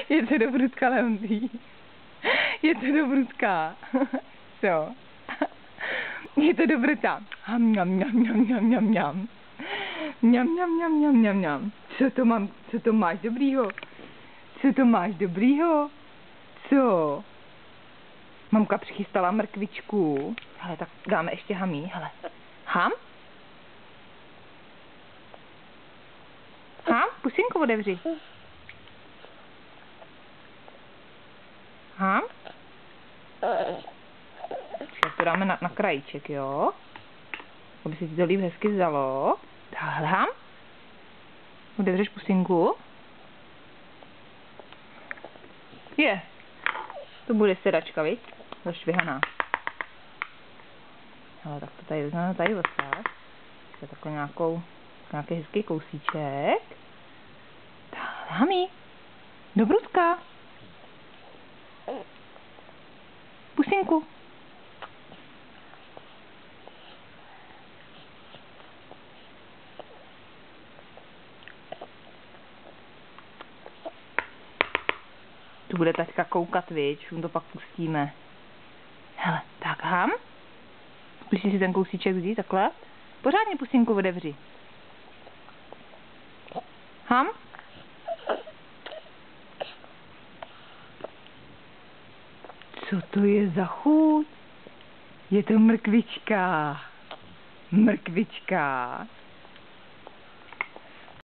Je to dobrutka, Leontý. Je to dobrutka. Co? Je to dobrota. Mňam, mňam, mňam, mňam, mňam, mňam. Mňam, mňam, mňam, mňam, mňam, mňam. Co to máš dobrýho? Co to máš dobrýho? Co? Mamka přichystala mrkvičku. Hele, tak dáme ještě hamí, hele. Ham? Ham? Pusinku otevři. Ham? Tak to dáme na krajíček, jo? Aby se ti to líp hezky vzalo. Tahle ham? Otevřeš pusinku? Je. To bude sedačka, viď? Zašvihaná. Ale tak to tady vezmeme tady odsaď. To je takový nějaký hezký kousíček. Tahle hami. Dobrutka. Pusinku. Tu bude taťka koukat, viď? To pak pustíme. Hele, tak ham. Zkusíš si ten kousíček vzít, takhle. Pořádně pusinku otevři. Ham. Co to je za chuť? Je to mrkvička. Mrkvička.